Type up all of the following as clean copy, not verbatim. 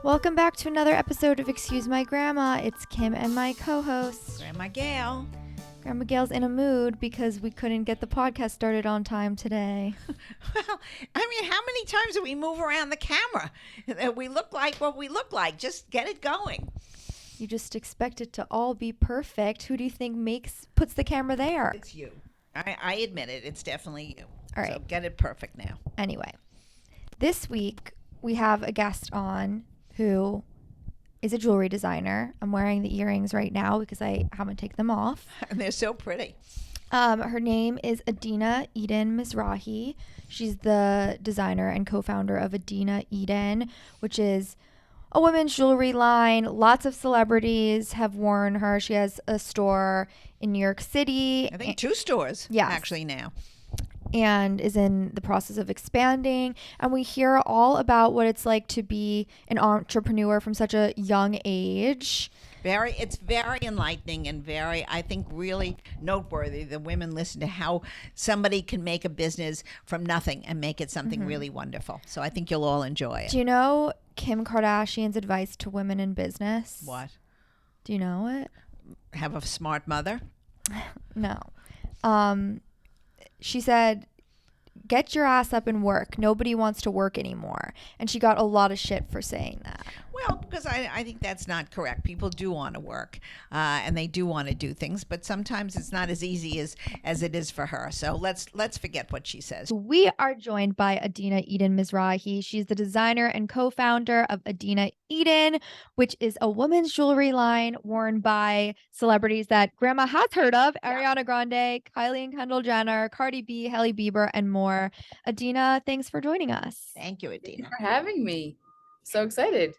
Welcome back to another episode of Excuse My Grandma. It's Kim and my co-host. Grandma Gail. Grandma Gail's in a mood because we couldn't get the podcast started on time today. Well, I mean, how many times do we move around the camera? We look like what we look like. Just get it going. You just expect it to all be perfect. Who do you think puts the camera there? It's you. I admit it. It's definitely you. All right. So get it perfect now. Anyway, this week we have a guest on who is a jewelry designer. I'm wearing the earrings right now because I haven't taken them off. And they're so pretty. Her name is Adina Eden Mizrahi. She's the designer and co-founder of Adina Eden, which is a women's jewelry line. Lots of celebrities have worn her. She has a store in New York City. I think 2 stores actually now. And is in the process of expanding. And we hear all about what it's like to be an entrepreneur from such a young age. It's very enlightening and very, I think, really noteworthy. The women listen to how somebody can make a business from nothing and make it something really wonderful. So I think you'll all enjoy it. Do you know Kim Kardashian's advice to women in business? What? Do you know it? Have a smart mother? No. She said, get your ass up and work. Nobody wants to work anymore. And she got a lot of shit for saying that. Well, because I think that's not correct. People do want to work and they do want to do things, but sometimes it's not as easy as it is for her. So let's forget what she says. We are joined by Adina Eden Mizrahi. She's the designer and co-founder of Adina Eden, which is a women's jewelry line worn by celebrities that Grandma has heard of: Ariana Grande, Kylie and Kendall Jenner, Cardi B, Hailey Bieber, and more. Adina, thanks for joining us. Thank you, Adina. Thank you for having me. So excited.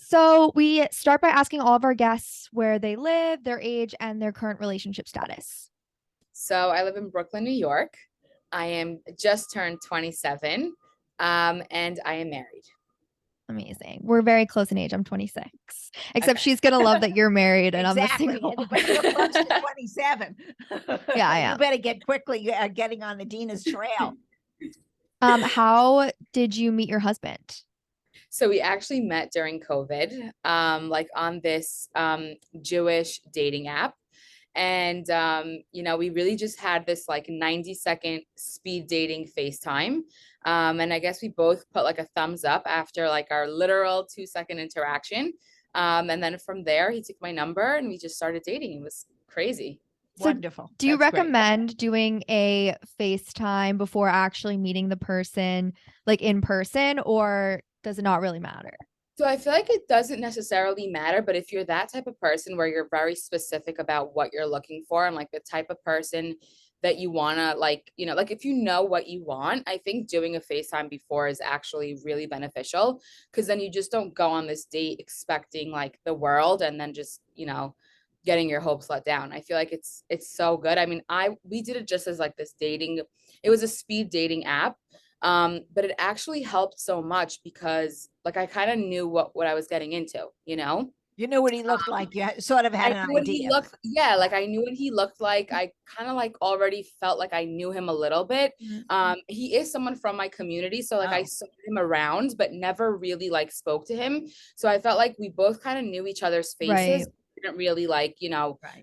So we start by asking all of our guests where they live, their age, and their current relationship status. So I live in Brooklyn, New York. I am just turned 27, and I am married. Amazing. We're very close in age. I'm 26. Except she's going to love that you're married and Exactly. I'm the single. But you're close to 27. Yeah, I am. You better get quickly getting on Adina's trail. How did you meet your husband? So we actually met during COVID, like on this Jewish dating app. And, we really just had this like 90-second speed dating FaceTime. And I guess we both put like a thumbs up after like our literal 2-second interaction. And then from there, he took my number and we just started dating. It was crazy. So Wonderful. Do you That's recommend doing a FaceTime before actually meeting the person, like in person, or does it not really matter? So I feel like it doesn't necessarily matter, but if you're that type of person where you're very specific about what you're looking for and like the type of person that you want to like if you know what you want, I think doing a FaceTime before is actually really beneficial, because then you just don't go on this date expecting like the world and then just, getting your hopes let down. I feel like it's so good. I mean, we did it just as like this dating, it was a speed dating app. But it actually helped so much because like I kind of knew what I was getting into, You knew what he looked like. You sort of had an idea. Like I knew what he looked like. I kind of like already felt like I knew him a little bit. He is someone from my community, so like I saw him around, but never really like spoke to him. So I felt like we both kind of knew each other's faces. Right. Didn't really like,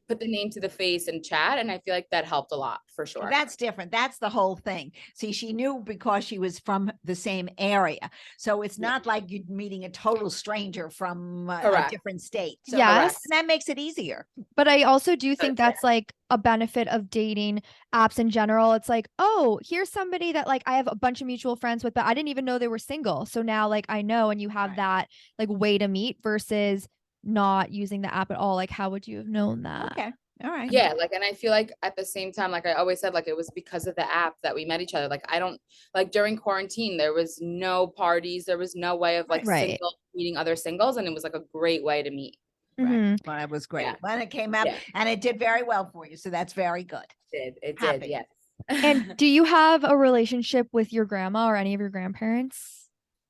put the name to the face and chat. And I feel like that helped a lot for sure. Well, that's different. That's the whole thing. See, she knew because she was from the same area. So it's not like you're meeting a total stranger from a different state. So yes. And that makes it easier. But I also do think that's like a benefit of dating apps in general. It's like, oh, here's somebody that like I have a bunch of mutual friends with, but I didn't even know they were single. So now like I know, and you have that like way to meet versus not using the app at all. Like, how would you have known that? Okay. All right. Yeah. Like, and I feel like at the same time, like I always said, like it was because of the app that we met each other. Like I don't like during quarantine, there was no parties. There was no way of like singles meeting other singles. And it was like a great way to meet. Right. Well, it was great when it came out and it did very well for you. So that's very good. It did. Yes. And do you have a relationship with your grandma or any of your grandparents?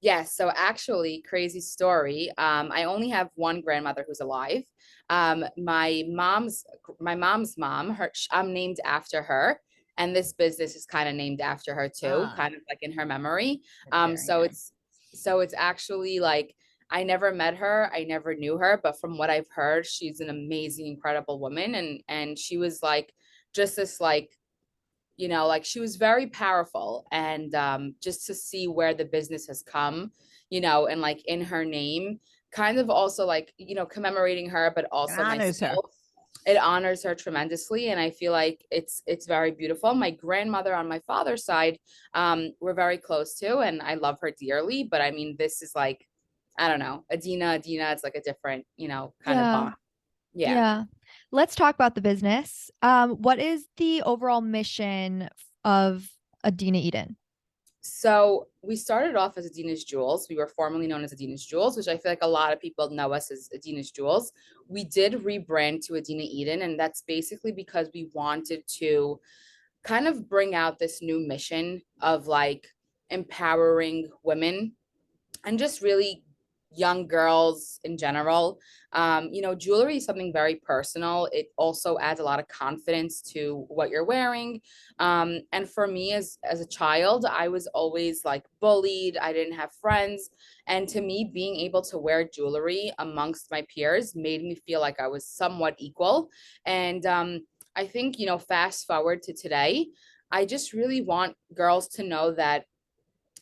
Yes. So actually, crazy story. I only have one grandmother who's alive. My mom's mom, I'm named after her. And this business is kind of named after her too, kind of like in her memory. So it's actually like I never met her, I never knew her, but from what I've heard, she's an amazing, incredible woman. And she was like just this like, like she was very powerful. And just to see where the business has come, and like in her name, kind of also like, commemorating her, but It also honors her. myself. It honors her tremendously, and I feel like it's very beautiful. My grandmother on my father's side, we're very close to, and I love her dearly. But I mean, this is like, I don't know, Adina, it's like a different, kind of Yeah. bond. Yeah. Yeah. Let's talk about the business. What is the overall mission of Adina Eden? So we started off as Adina's Jewels. We were formerly known as Adina's Jewels, which I feel like a lot of people know us as Adina's Jewels. We did rebrand to Adina Eden, and that's basically because we wanted to kind of bring out this new mission of like empowering women and just really young girls in general. Jewelry is something very personal. It also adds a lot of confidence to what you're wearing. And for me, as a child, I was always like bullied. I didn't have friends, and to me, being able to wear jewelry amongst my peers made me feel like I was somewhat equal. And I think, fast forward to today, I just really want girls to know that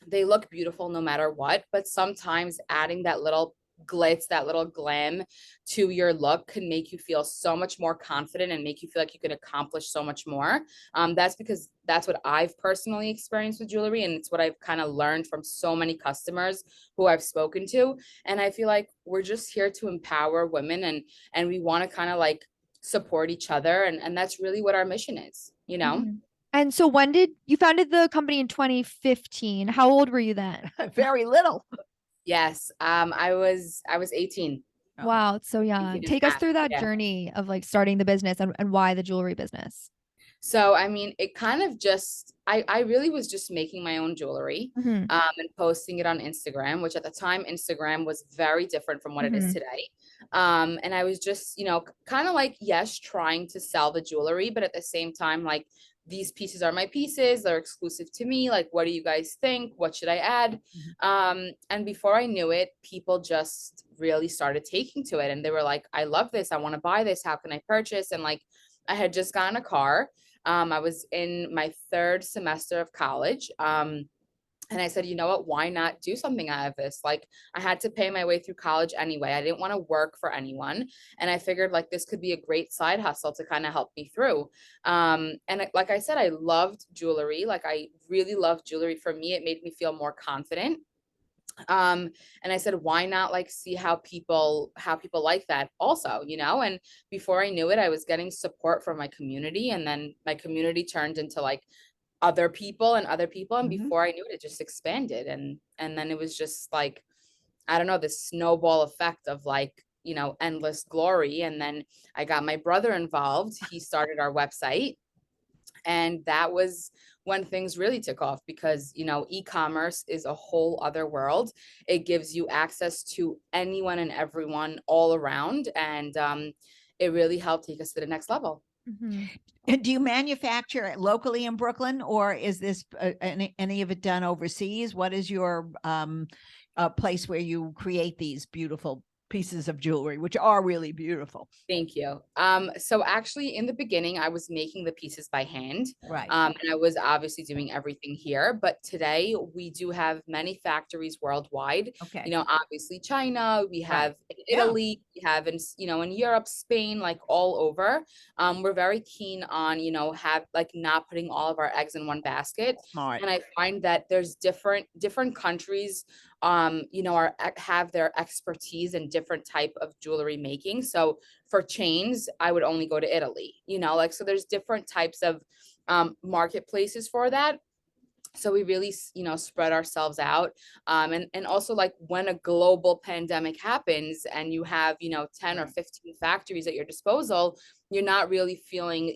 they look beautiful no matter what, but sometimes adding that little glitz, that little glam to your look can make you feel so much more confident and make you feel like you can accomplish so much more. That's because that's what I've personally experienced with jewelry, and it's what I've kind of learned from so many customers who I've spoken to. And I feel like we're just here to empower women, and we want to kind of like support each other, and that's really what our mission is. Mhm. And so when did you founded the company in 2015? How old were you then? Very little. Yes. I was 18. Oh. Wow, it's so 18 young. and Take a us half. through that Yeah. journey of like starting the business and why the jewelry business. So, I mean, it kind of just, I really was just making my own jewelry, Mm-hmm. and posting it on Instagram, which at the time, Instagram was very different from what it is Mm-hmm. today. And I was just, kind of like, yes, trying to sell the jewelry, but at the same time, like, these pieces are my pieces. They're exclusive to me. Like, what do you guys think? What should I add? And before I knew it, people just really started taking to it. And they were like, I love this. I want to buy this. How can I purchase? And like, I had just gotten a car. I was in my third semester of college. And I said, you know what? Why not do something out of this? Like, I had to pay my way through college anyway. I didn't want to work for anyone. And I figured like this could be a great side hustle to kind of help me through. Like I said, I loved jewelry. Like, I really loved jewelry. For me, it made me feel more confident. And I said, why not like see how people like that also, and before I knew it, I was getting support from my community, and then my community turned into like other people and other people, and before I knew it, it just expanded, and then it was just like, I don't know, this snowball effect of like, endless glory. And then I got my brother involved. He started our website, and that was when things really took off, because e-commerce is a whole other world. It gives you access to anyone and everyone all around, and it really helped take us to the next level. Mm-hmm. And do you manufacture it locally in Brooklyn, or is this any of it done overseas? What is your place where you create these beautiful pieces of jewelry, which are really beautiful? Thank you. So actually in the beginning, I was making the pieces by hand. Right. And I was obviously doing everything here, but today we do have many factories worldwide. Okay. Obviously China, we Right. have in Yeah. Italy, we have in Europe, Spain, like all over. We're very keen on, have like not putting all of our eggs in one basket. Smart. And I find that there's different countries have their expertise in different type of jewelry making. So for chains, I would only go to Italy, like, so there's different types of marketplaces for that. So we really, spread ourselves out. And also like when a global pandemic happens and you have, 10 or 15 factories at your disposal, you're not really feeling,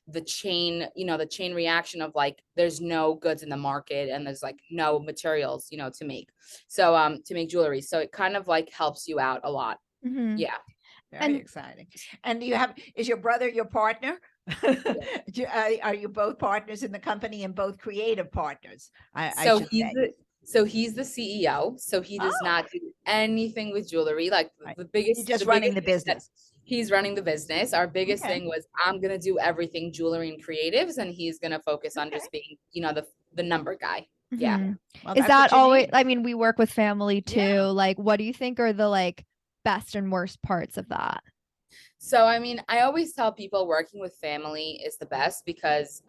the chain reaction of like, there's no goods in the market and there's like no materials, to make. So, to make jewelry. So it kind of like helps you out a lot. Mm-hmm. Yeah. Very And exciting. And is your brother your partner? Are you both partners in the company and both creative partners? I So should he's say. So he's the CEO. So he does Oh, not do anything with jewelry. Like right. the You're biggest, just the running biggest the thing that business. he's running the business. Our biggest Okay. thing was I'm gonna do everything jewelry and creatives, and he's gonna focus on Okay. just being, the number guy. Yeah. Mhm. Well, Is that's what that you always, need. I mean, we work with family too. Yeah. Like, what do you think are the like best and worst parts of that? So, I mean, I always tell people working with family is the best because,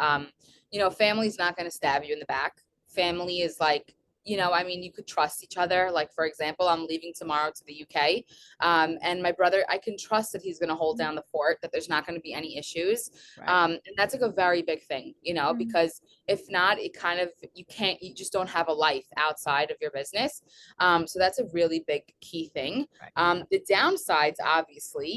family's not going to stab you in the back. Family is like, I mean, you could trust each other. Like, for example, I'm leaving tomorrow to the UK. And my brother, I can trust that he's going to hold down the fort, that there's not going to be any issues. Right. And that's like a very big thing, Mhm. because if not, it kind of, you just don't have a life outside of your business. So that's a really big key thing. Right. The downsides, obviously,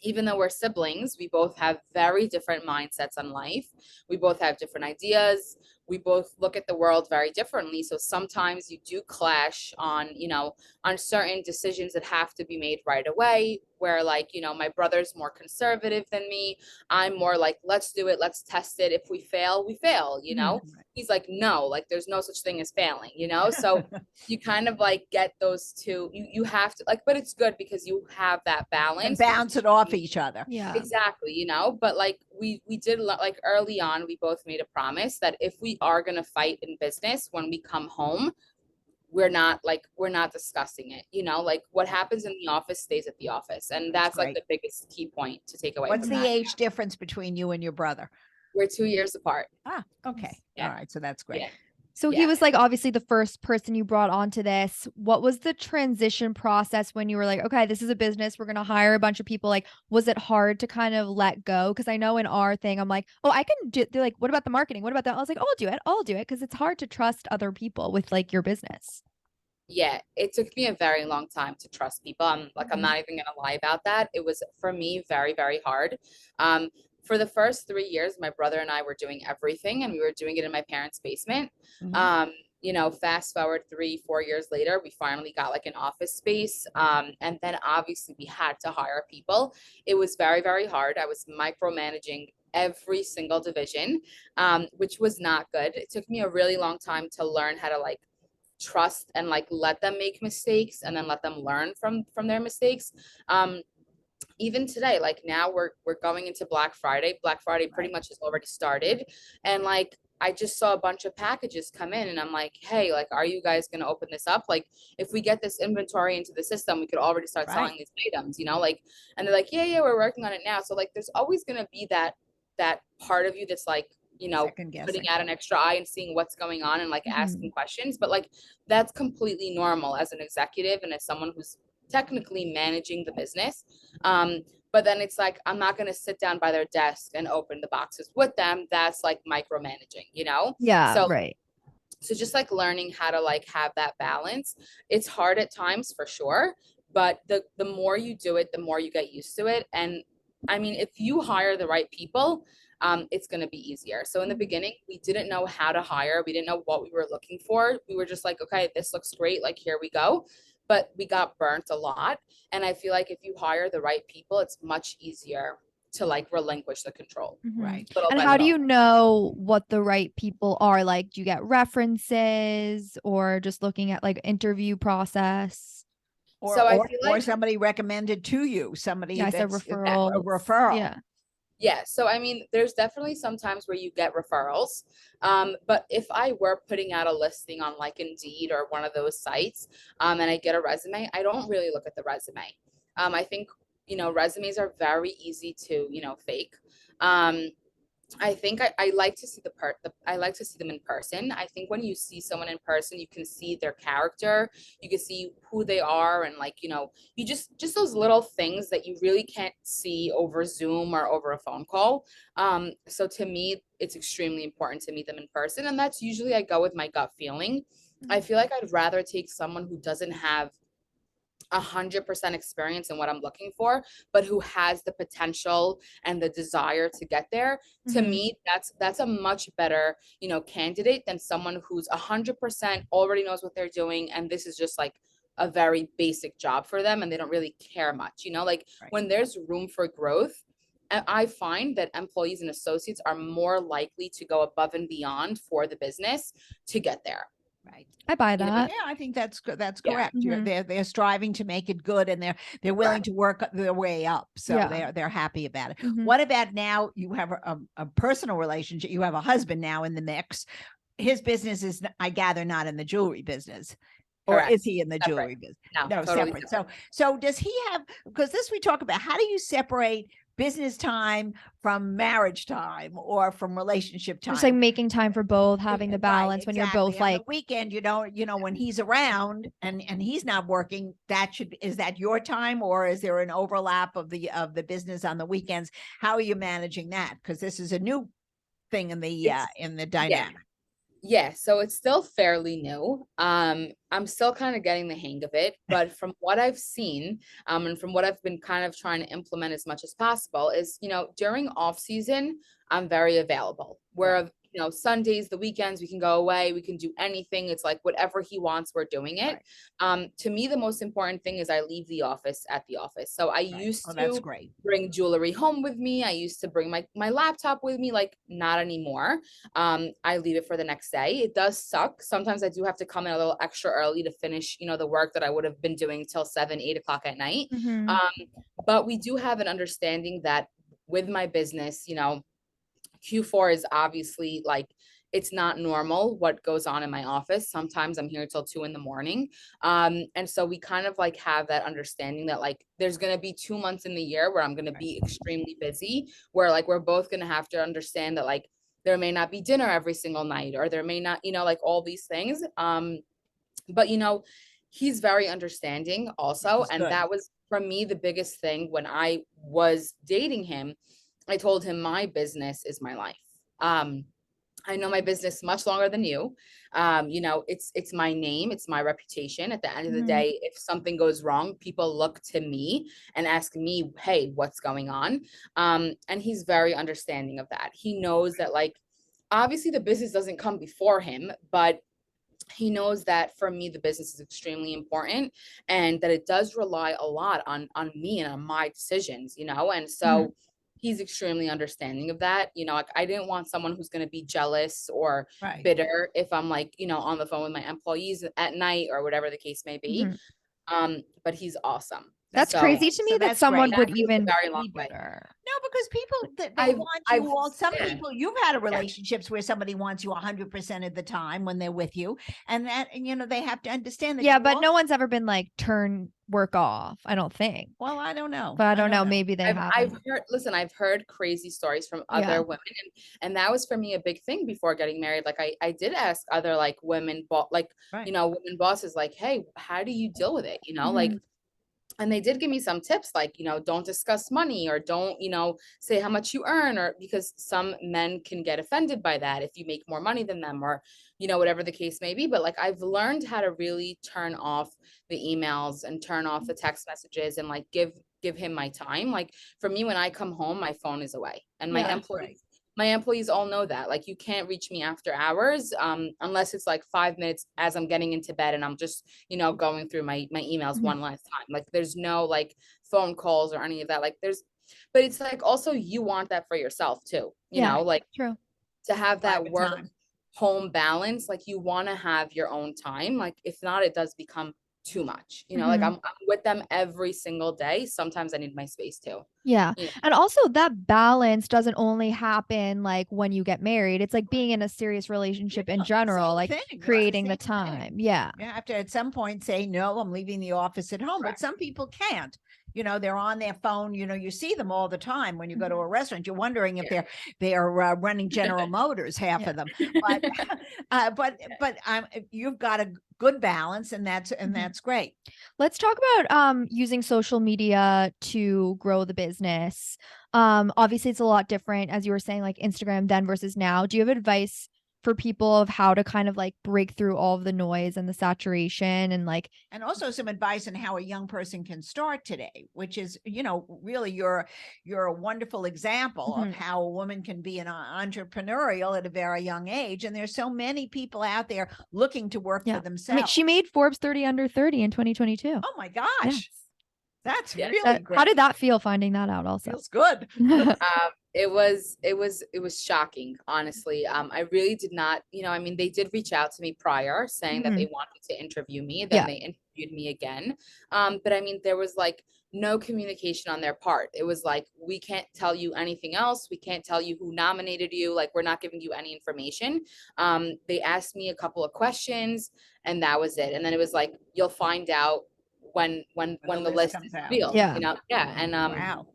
even though we're siblings, we both have very different mindsets on life. We both have different ideas. We both look at the world very differently. So sometimes you do clash on certain decisions that have to be made right away. Where, like, my brother's more conservative than me. I'm more like, let's do it, let's test it. If we fail, we fail. Mhm. He's like, no, like, there's no such thing as failing. So you kind of like get those two. You have to, like, but it's good because you have that And balance bounce it off each other. Yeah. exactly. But like we did like early on, we both made a promise that if we are going to fight in business when we come home, we're not discussing it. Like what happens in the office stays at the office, and That's that's like great. the biggest key point to take away What's from the that. age difference between you and your brother? We're 2 years apart. Ah, okay. Yeah. All right. So that's great. Yeah. So he Yeah. was like obviously the first person you brought onto this. What was the transition process when you were like, okay, this is a business, we're gonna hire a bunch of people? Like, was it hard to kind of let go? Because I know in our thing, I'm like, oh, I can do. They're like, what about the marketing? What about that? I was like, oh, I'll do it. I'll do it because it's hard to trust other people with like your business. Yeah, it took me a very long time to trust people. I'm Mhm. not even gonna lie about that. It was for me very, very hard. Um, for the first 3 years, my brother and I were doing everything, and we were doing it in my parents' basement. Mhm. Um, fast forward 3, 4 years later, we finally got like an office space. And then obviously we had to hire people. It was very, very hard. I was micromanaging every single division, which was not good. It took me a really long time to learn how to like trust and like let them make mistakes and then let them learn from their mistakes. um Even today, like now we're going into Black Friday pretty Right. much has already started, and like I just saw a bunch of packages come in, and I'm like, hey, like, are you guys going to open this up? Like, if we get this inventory into the system, we could already start Right. selling these items. Like, and they're like, yeah, we're working on it now. So like there's always going to be that part of you that's like, Second putting guessing. out an extra eye and seeing what's going on and like asking Mhm. questions. But like that's completely normal as an executive and as someone who's technically managing the business. But then it's like I'm not going to sit down by their desk and open the boxes with them. That's like micromanaging. Yeah, So right. just like learning how to like have that balance. It's hard at times for sure, but the more you do it, the more you get used to it. And I mean, if you hire the right people, it's going to be easier. So in the Mhm. beginning, we didn't know how to hire. We didn't know what we were looking for. We were just like, okay, this looks great. Like, here we go. But we got burnt a lot. And I feel like if you hire the right people, it's much easier to like relinquish the control Mhm. Right. little And by how do little. you know what the right people are? Like, do you get references or just looking at like interview process? Or So I or feel or like, somebody recommended to you, somebody Yeah, I said that's that a referrals. referral. Yeah. yeah, so I mean, there's definitely sometimes where you get referrals. But if I were putting out a listing on like Indeed or one of those sites, and I get a resume, I don't really look at the resume. I think, resumes are very easy to, fake. Um, I think I like to see I like to see them in person. I think when you see someone in person, you can see their character, you can see who they are, and like, you just those little things that you really can't see over Zoom or over a phone call. So to me, it's extremely important to meet them in person, and that's usually I go with my gut feeling. I Mhm. feel like I'd rather take someone who doesn't have 100% experience in what I'm looking for, but who has the potential and the desire to get there. To Mhm. me, that's a much better, candidate than someone who's 100% already knows what they're doing, and this is just like a very basic job for them, and they don't really care much. Like Right. when there's room for growth. I find that employees and associates are more likely to go above and beyond for the business to get there. Right. I buy You know, that. Yeah, I think that's that's Yeah. correct. Mhm. They're striving to make it good, and they're willing Right. to work their way up. So Yeah. they're happy about it. Mhm. What about now? You have a personal relationship. You have a husband now in the mix. His business is, I gather, not in the jewelry business, or is Correct. he in the Separate. jewelry business? No, No, totally separate. separate. So does he have? Because this we talk about. How do you separate business time from marriage time or from relationship Just like time? making time for both, having the Right, balance when you're exactly. both On the like, weekend, when he's around and he's not working, is that your time, or is there an overlap of the business on the weekends? How are you managing that? Because this is a new thing in the It's yeah. dynamic. Yeah, so it's still fairly new. I'm still kind of getting the hang of it, but from what I've seen, and from what I've been kind of trying to implement as much as possible is, during off season, I'm very available. Right, Where, Sundays, the weekends, we can go away, we can do anything. It's like whatever he wants, we're doing it. right, To me, the most important thing is I leave the office at the office. So I right. used Oh, that's to great. bring jewelry home with me. I used to bring my laptop with me, like not anymore. I leave it for the next day. It does suck. Sometimes I do have to come in a little extra early to finish, the work that I would have been doing till 7, 8 o'clock at night. mhm. Um, but we do have an understanding that with my business, Q4 is obviously like it's not normal what goes on in my office. Sometimes I'm here till 2 in the morning. And so we kind of like have that understanding that like there's gonna be 2 months in the year where I'm gonna Right, be extremely busy, where like we're both gonna have to understand that like there may not be dinner every single night, or there may not, like all these things. But he's very understanding which also. is And good. that was for me the biggest thing when I was dating him. I told him my business is my life. I know my business much longer than you. It's my name, it's my reputation. At the end of the Mhm. day, if something goes wrong, people look to me and ask me, "Hey, what's going on?" And he's very understanding of that. He knows that like obviously the business doesn't come before him, but he knows that for me the business is extremely important, and that it does rely a lot on me and on my decisions, and Mhm. so he's extremely understanding of that. Like I didn't want someone who's going to be jealous or Right. bitter if I'm like, on the phone with my employees at night or whatever the case may be. Mhm. But he's awesome. That's That's So crazy great. to So me that that's someone great. that would goes a even very long be way. bitter. No, because people that they I've want I've you all. Some yeah, people, you've had a yeah. relationships where somebody wants you 100% of the time when they're with you, and they have to understand that Yeah, you but all. no one's ever been like turn work off, I don't think. Well, I don't know. But I I don't don't know, know. maybe they I've haven't. heard listen, I've heard crazy stories from Yeah. other women, and that was for me a big thing before getting married. Like I did ask other like Right. women bosses like, "Hey, how do you deal with it?" Like, Mhm. and they did give me some tips like, don't discuss money, or don't, say how much you earn, or because some men can get offended by that if you make more money than them, or whatever the case may be. But like I've learned how to really turn off the emails and turn off the text messages, and like give him my time. Like for me, when I come home, my phone is away, and Oh, Yeah. that's great. my employees all know that. Like you can't reach me after hours, unless it's like 5 minutes as I'm getting into bed and I'm just, going through my emails Mhm. one last time. Like there's no like phone calls or any of that. Like but it's like also you want that for yourself too, Yeah. like True. to have that Private work time. home balance. Like you want to have your own time. Like if not, it does become too much, like Mhm. I'm with them every single day. Sometimes I need my space too. Yeah. you know And also that balance doesn't only happen like when you get married. It's like being in a serious relationship in Yeah, general, same like thing. It's the creating the same thing. time. Yeah. You have to at some point say, no, I'm leaving the office at home. But Correct. some people can't. They're on their phone. You see them all the time when you go to Mhm. a restaurant. You're wondering if Yeah. they're running General Motors, half Yeah. of them. But you've got a good balance, and Mhm. that's great. Let's talk about using social media to grow the business. Obviously it's a lot different as you were saying, like Instagram then versus now. Do you have advice for people of how to kind of like break through all of the noise and the saturation and like And also some advice on how a young person can start today, which is, really you're a wonderful example of Mhm. how a woman can be an entrepreneurial at a very young age. And there's so many people out there looking to work for Yeah. I mean, themselves. she made Forbes 30 under 30 in 2022. Oh my Yes. gosh, that's Yeah. really How great. did that feel finding that out also? Feels good. Um, it was shocking, honestly. I really did not, I mean, they did reach out to me prior saying that Hmm. they wanted to interview me, then Yeah. they interviewed me again. But I mean, there was like no communication on their part. It was like, we can't tell you anything else, we can't tell you who nominated you, like we're not giving you any information. They asked me a couple of questions and that was it. And then it was like, you'll find out when the list comes is out. revealed, Yeah. yeah. And Wow.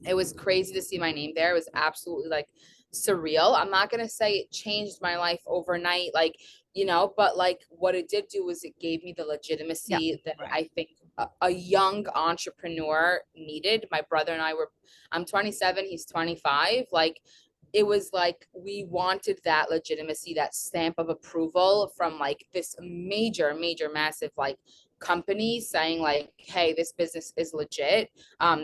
it was crazy to see my name there. It was absolutely like surreal. I'm not going to say it changed my life overnight, like, but like what it did do was it gave me the Yeah. legitimacy that Right. I think a young entrepreneur needed. My brother and I'm 27, he's 25. Like, it was like we wanted that legitimacy, that stamp of approval from like this major, major, massive like company saying like, hey, this business is legit.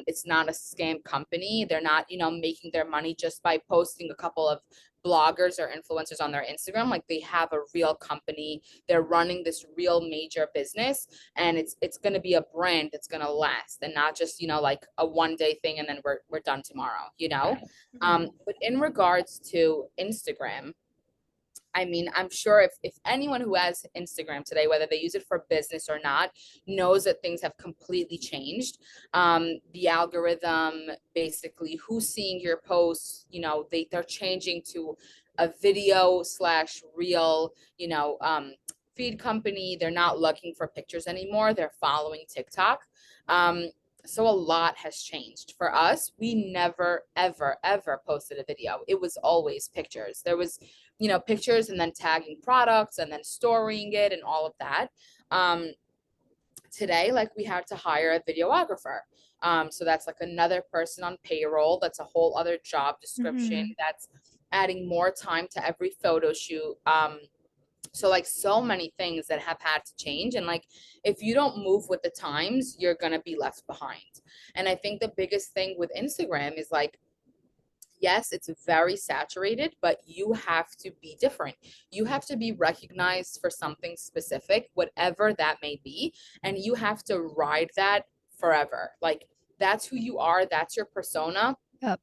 It's not a scam company. They're not, making their money just by posting a couple of bloggers or influencers on their Instagram. Like, they have a real company. They're running this real major business, and it's going to be a brand that's going to last, and not just, like a one day thing and then we're done tomorrow. Right. Mhm. But in regards to Instagram, I mean, I'm sure if anyone who has Instagram today, whether they use it for business or not, knows that things have completely changed. The algorithm, basically, who's seeing your posts, they're changing to a video slash real, feed company. They're not looking for pictures anymore. They're following TikTok. Um, so a lot has changed for us. We never, ever, ever posted a video. It was always pictures. There was pictures and then tagging products and then storing it and all of that. Um, Today, like, we had to hire a videographer. So that's like another person on payroll. That's a whole other job description. Mhm. That's adding more time to every photo shoot. So like so many things that have had to change. And like, if you don't move with the times, you're going to be left behind. And I think the biggest thing with Instagram is like, yes, it's very saturated, but you have to be different. You have to be recognized for something specific, whatever that may be. And you have to ride that forever. Like, that's who you are, that's your persona. Yep.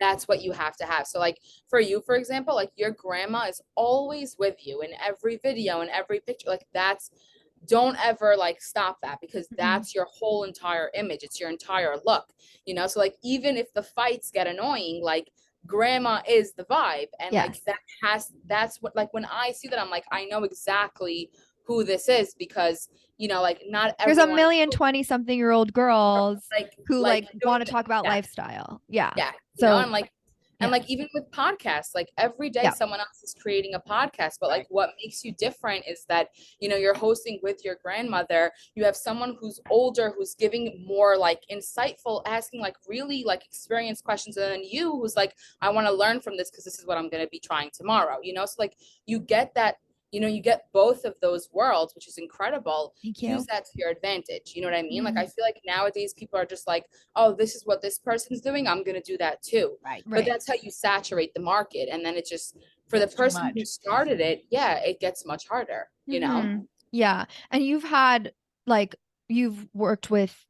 That's what you have to have. So, like, for you, for example, like, your grandma is always with you in every video, in every picture. Like, don't ever like stop that, because Mhm. that's your whole entire image. It's your entire look. So like, even if the fights get annoying, like, grandma is the vibe. And like, Yes. that's what, like, when I see that, I'm like, I know exactly who this is, because like, not There's a everyone is million 20-something-year-old girls who like like doing want to talk about that. lifestyle. Yeah. Yeah, So, and like, yeah. even with podcasts, like, every day Yeah. someone else is creating a podcast, but like, Right. what makes you different is that, you're hosting with your grandmother. You have someone who's older, who's giving more like insightful, asking like really like experienced questions, and then you, who's like, I want to learn from this because this is what I'm going to be trying tomorrow. So like, you get that, you get both of those worlds, which is incredible. Thank Use you. that to your advantage. You know what I mean? Like, I Mhm. feel like nowadays people are just like, oh, this is what this person's doing, I'm going to do that too. Right. But Right. that's how you saturate the market. And then it just, for the Gets too person who much. started it, yeah, it gets much harder. Mhm. Yeah. And you've worked with,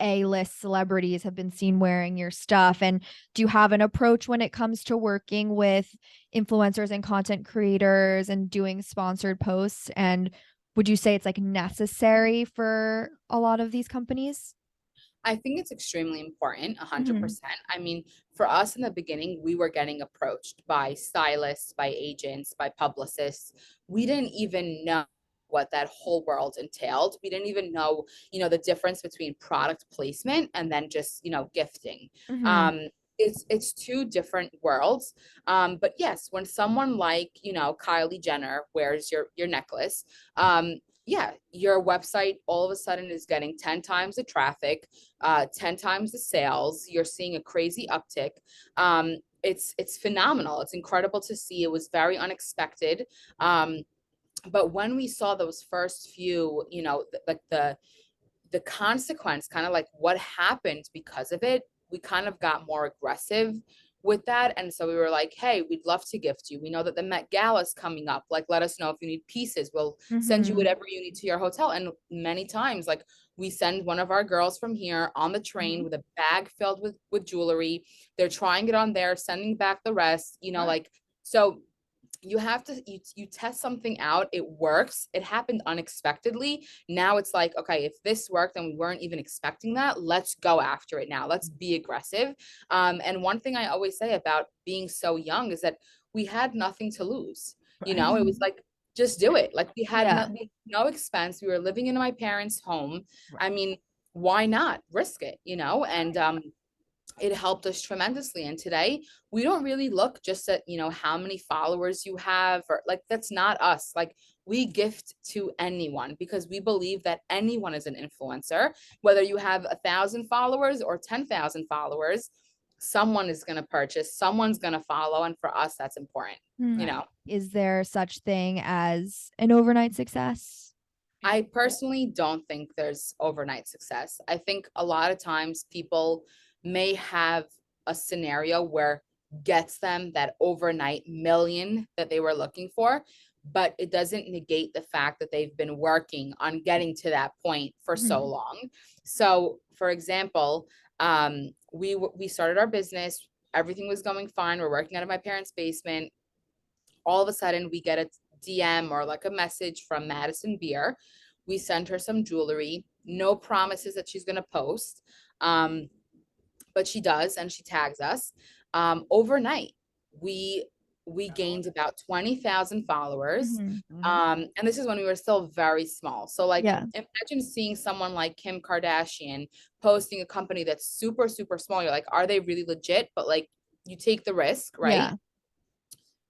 A-list celebrities have been seen wearing your stuff. And do you have an approach when it comes to working with influencers and content creators and doing sponsored posts? And would you say it's like necessary for a lot of these companies? I think it's extremely important, Mhm. 100%. I mean, for us in the beginning, we were getting approached by stylists, by agents, by publicists. We didn't even know what that whole world entailed. We didn't even know, the difference between product placement and then just, gifting. Mhm. Um, it's two different worlds. But yes, when someone like, Kylie Jenner wears your necklace, yeah, your website all of a sudden is getting 10 times the traffic, 10 times the sales. You're seeing a crazy uptick. It's phenomenal. It's incredible to see. It was very unexpected. Um, but when we saw those first few, like the consequence, kind of like what happened because of it, we kind of got more aggressive with that. And so we were like, hey, we'd love to gift you. We know that the Met Gala is coming up. Like, let us know if you need pieces. We'll send you whatever you need to your hotel. And many times, like, we send one of our girls from here on the train with a bag filled with jewelry. They're trying it on there, sending back the rest, like, so you have to, you test something out, it works, it happened unexpectedly. Now it's like, okay, if this worked and we weren't even expecting that, let's go after it now, let's be aggressive. And one thing I always say about being so young is that we had nothing to lose. It was like, just do it. Like, we had no expense, we were living in my parents' home. I mean, why not risk it, and it helped us tremendously. And today we don't really look just at, how many followers you have, or like, that's not us. Like, we gift to anyone because we believe that anyone is an influencer, whether you have 1,000 followers or 10,000 followers, someone is going to purchase, someone's going to follow. And for us, that's important. Is there such thing as an overnight success? I personally don't think there's overnight success. I think a lot of times people may have a scenario where gets them that overnight million that they were looking for, but it doesn't negate the fact that they've been working on getting to that point for so long. So, for example, we started our business, everything was going fine, we're working out of my parents' basement. All of a sudden we get a DM or like a message from Madison Beer. We send her some jewelry, no promises that she's going to post. But she does, and she tags us. Overnight, we gained about 20,000 followers. And this is when we were still very small. So like, imagine seeing someone like Kim Kardashian posting a company that's super, super small. You're like, are they really legit? But like, you take the risk, right? Yeah.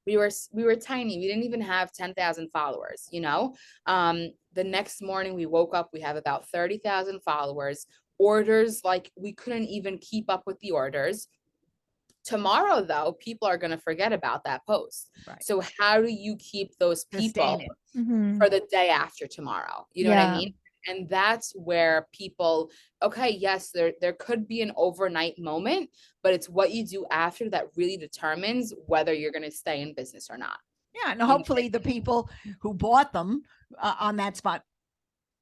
We were tiny. We didn't even have 10,000 followers, The next morning we woke up, we have about 30,000 followers. Orders, like, we couldn't even keep up with the orders. Tomorrow, though, people are going to forget about that post. So how do you keep those people for the day after tomorrow? You know what I mean? And that's where people, okay, yes, there could be an overnight moment, but it's what you do after that really determines whether you're going to stay in business or not. Yeah, and hopefully the people who bought them on that spot,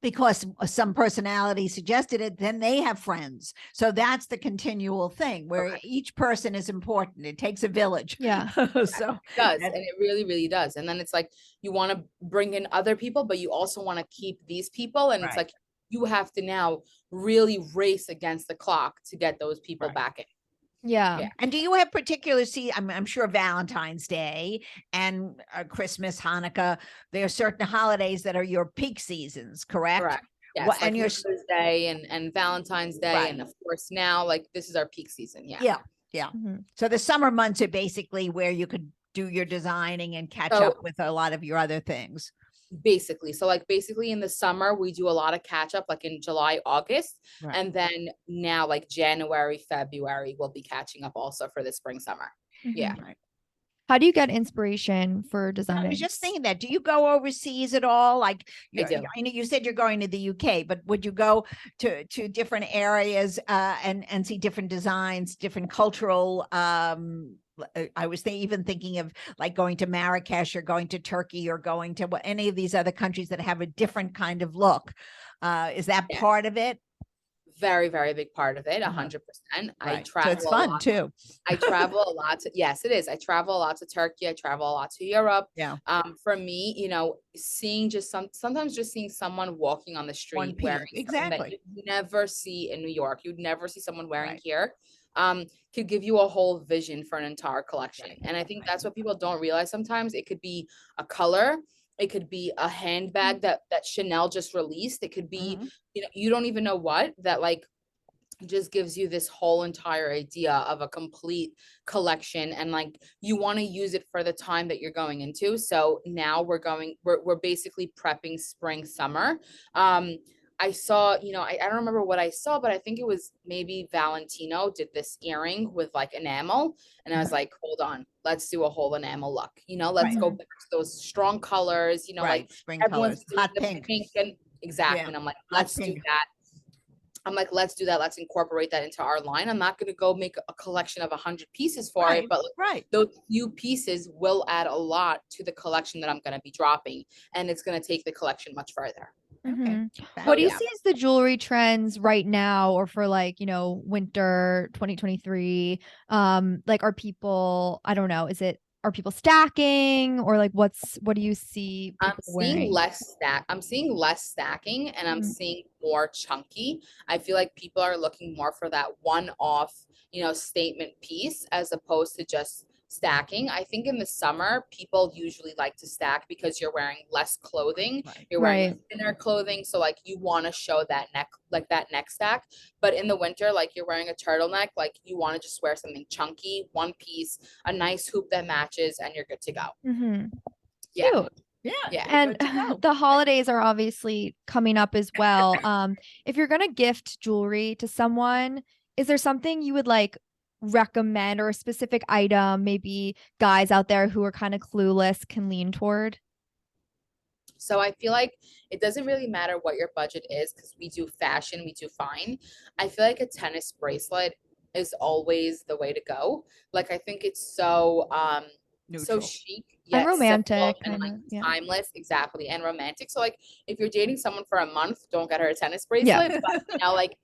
because some personality suggested it, then they have friends. So that's the continual thing where each person is important. It takes a village. Yeah. So it does. And it really, really does. And then it's like, you want to bring in other people, but you also want to keep these people. And it's like, you have to now really race against the clock to get those people back in. Yeah. And do you have particular I'm sure Valentine's Day and Christmas, Hanukkah, there are certain holidays that are your peak seasons, correct? Correct. Yes, Well, like and your Mother's Day and Valentine's Day. And of course now, like, this is our peak season. Yeah. So the summer months are basically where you could do your designing and catch up with a lot of your other things. Basically. So like, basically in the summer, we do a lot of catch up, like in July, August. And then now, like January, February, we'll be catching up also for the spring, summer. Yeah. How do you get inspiration for designing? I was just thinking that. Do you go overseas at all? Like, I do. I know you said you're going to the UK, but would you go to different areas and see different designs, different cultural I was even thinking of like going to Marrakesh or going to Turkey or going to any of these other countries that have a different kind of look. Is that part of it? Very, very big part of it. 100%. I travel. So it's fun too. I travel a lot to, yes, it is. I travel a lot to Turkey. I travel a lot to Europe. Yeah. For me, seeing sometimes just seeing someone walking on the street wearing something that you never see in New York, you'd never see someone wearing here, could give you a whole vision for an entire collection. And I think that's what people don't realize sometimes. It could be a color. It could be a handbag that Chanel just released. It could be, you don't even know what, that like just gives you this whole entire idea of a complete collection. And like, you want to use it for the time that you're going into. So now we're basically prepping spring, summer. I saw, I don't remember what I saw, but I think it was maybe Valentino did this earring with like enamel. And I was like, hold on, let's do a whole enamel look. Let's go back to those strong colors, like spring everyone's colors, hot doing the pink. and exactly. And I'm like, let's do that. I'm like, let's do that. Let's incorporate that into our line. I'm not going to go make a collection of 100 pieces for it, but those few pieces will add a lot to the collection that I'm going to be dropping, and it's going to take the collection much further. Okay. What do you see as the jewelry trends right now, or for like, you know, winter 2023? Like, are people, I don't know, are people stacking, or like what do you see people wearing? I'm seeing less stacking, and I'm seeing more chunky. I feel like people are looking more for that one-off, you know, statement piece as opposed to just stacking. I think in the summer, people usually like to stack because you're wearing less clothing. You're wearing thinner clothing. So like you want to show that neck, like that neck stack. But in the winter, like you're wearing a turtleneck, like you want to just wear something chunky, one piece, a nice hoop that matches, and you're good to go. Yeah. Cute. Yeah. And the holidays are obviously coming up as well. If you're gonna gift jewelry to someone, is there something you would like recommend, or a specific item maybe guys out there who are kind of clueless can lean toward? So I feel like it doesn't really matter what your budget is, because we do fashion, we do fine. I feel like a tennis bracelet is always the way to go. Like I think it's so so chic And yet romantic, simple and like yeah. timeless, exactly, and romantic. So like if you're dating someone for a month, don't get her a tennis bracelet. But you know, like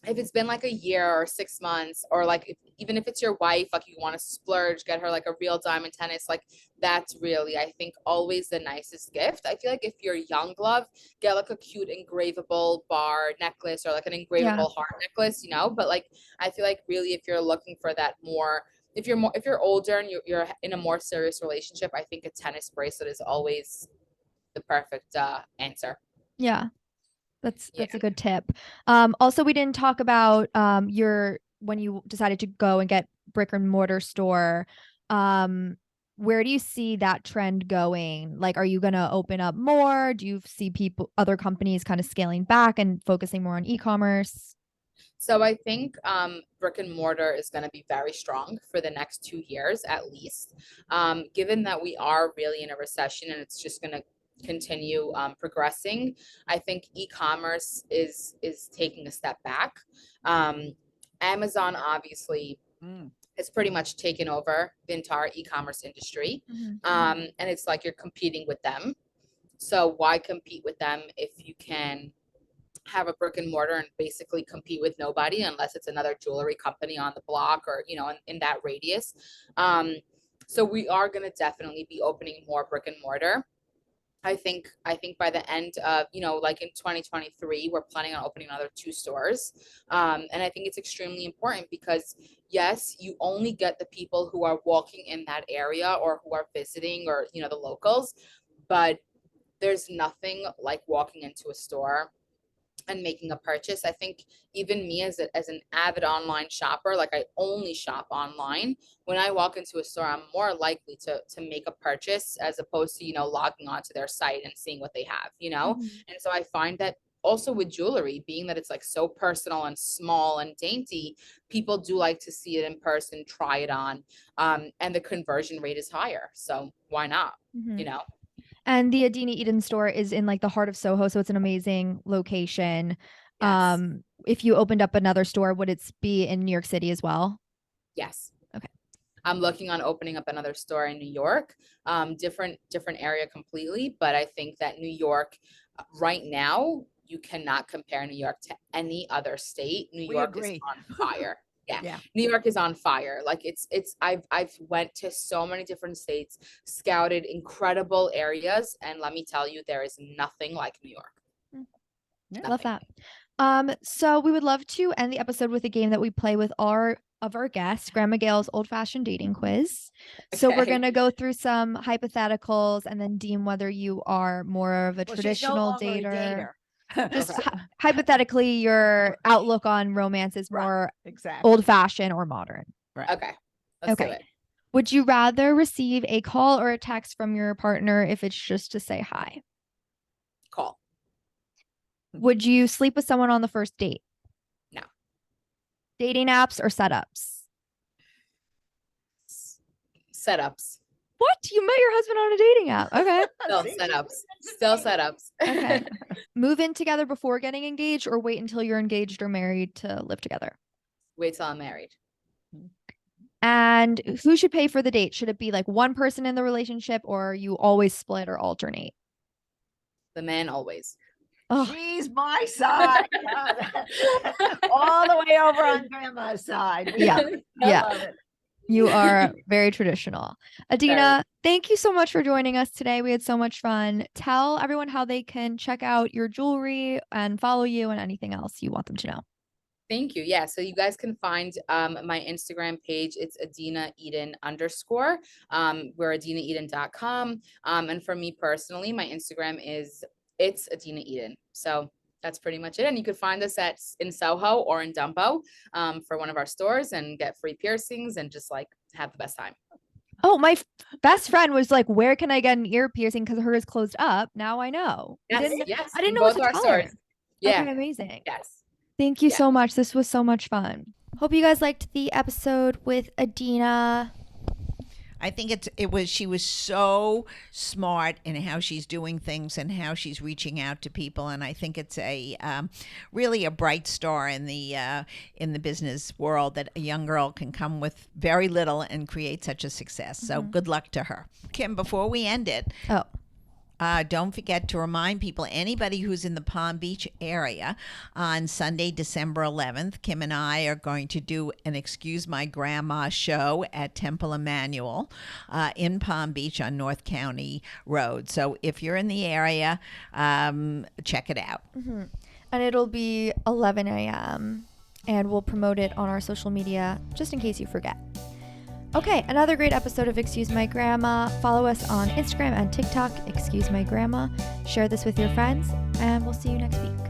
if it's been like a year or 6 months, or like even if it's your wife, like you want to splurge, get her like a real diamond tennis, like that's really, I think, always the nicest gift. I feel like if you're young, love, get like a cute engravable bar necklace, or like an engravable heart necklace, you know. But like I feel like really if you're looking for that more, if you're older and you're in a more serious relationship, I think a tennis bracelet is always the perfect answer. Yeah. That's a good tip. Also, we didn't talk about your when you decided to go and get brick and mortar store. Where do you see that trend going? Like, are you gonna open up more? Do you see other companies kind of scaling back and focusing more on e-commerce? So I think brick and mortar is going to be very strong for the next 2 years at least. Given that we are really in a recession and it's just going to continue progressing, I think e-commerce is taking a step back. Amazon obviously has pretty much taken over the entire e-commerce industry, and it's like you're competing with them. So why compete with them if you can have a brick and mortar and basically compete with nobody, unless it's another jewelry company on the block, or you know, in that radius. So we are going to definitely be opening more brick and mortar. I think by the end of, you know, like in 2023, we're planning on opening another 2 stores. And I think it's extremely important because yes, you only get the people who are walking in that area or who are visiting, or you know, the locals, but there's nothing like walking into a store and making a purchase. I think even me as an avid online shopper, like I only shop online. When I walk into a store, I'm more likely to make a purchase as opposed to, you know, logging onto their site and seeing what they have, you know? And so I find that also with jewelry, being that it's like so personal and small and dainty, people do like to see it in person, try it on, and the conversion rate is higher. So why not? You know? And the Adina Eden store is in like the heart of Soho, so it's an amazing location. Yes. If you opened up another store, would it be in New York City as well? Yes. Okay. I'm looking on opening up another store in New York, different area completely. But I think that New York, right now, you cannot compare New York to any other state. New York is on fire. Yeah. New York is on fire. Like I've went to so many different states, scouted incredible areas, and let me tell you, there is nothing like New York. Love that. So we would love to end the episode with a game that we play with our guests, Grandma Gail's old fashioned dating quiz. So we're gonna go through some hypotheticals and then deem whether you are more of a traditional dater. Just hypothetically, your outlook on romance is more old fashioned or modern. Okay. Let's do it. Would you rather receive a call or a text from your partner if it's just to say hi? Call. Would you sleep with someone on the first date? No. Dating apps or setups? Setups. What? You met your husband on a dating app? Okay. Still setups. Okay. Move in together before getting engaged, or wait until you're engaged or married to live together? Wait till I'm married. And who should pay for the date? Should it be like one person in the relationship, or you always split or alternate? The man always. Oh, She's my side. All the way over on grandma's side. Yeah. Yeah. Love it. you are very traditional. Adina, thank you so much for joining us today. We had so much fun. Tell everyone how they can check out your jewelry and follow you and anything else you want them to know. Thank you. Yeah. So you guys can find my Instagram page. It's Adina Eden _. We're adinaeden.com. And for me personally, my Instagram is it's Adina Eden. So that's pretty much it. And you could find us in Soho or in Dumbo for one of our stores and get free piercings and just like have the best time. Oh, my best friend was like, where can I get an ear piercing? Because hers closed up. Now I know. Yes, I didn't know what to tell her. Yeah. Okay, amazing. Yes. Thank you so much. This was so much fun. Hope you guys liked the episode with Adina. I think she was so smart in how she's doing things and how she's reaching out to people, and I think it's a really a bright star in the business world that a young girl can come with very little and create such a success. So good luck to her. Kim, before we end it, don't forget to remind people, anybody who's in the Palm Beach area, on Sunday, December 11th, Kim and I are going to do an Excuse My Grandma show at Temple Emmanuel in Palm Beach on North County Road. So if you're in the area, check it out. And it'll be 11 a.m. and we'll promote it on our social media just in case you forget. Okay, another great episode of Excuse My Grandma. Follow us on Instagram and TikTok, Excuse My Grandma. Share this with your friends, and we'll see you next week.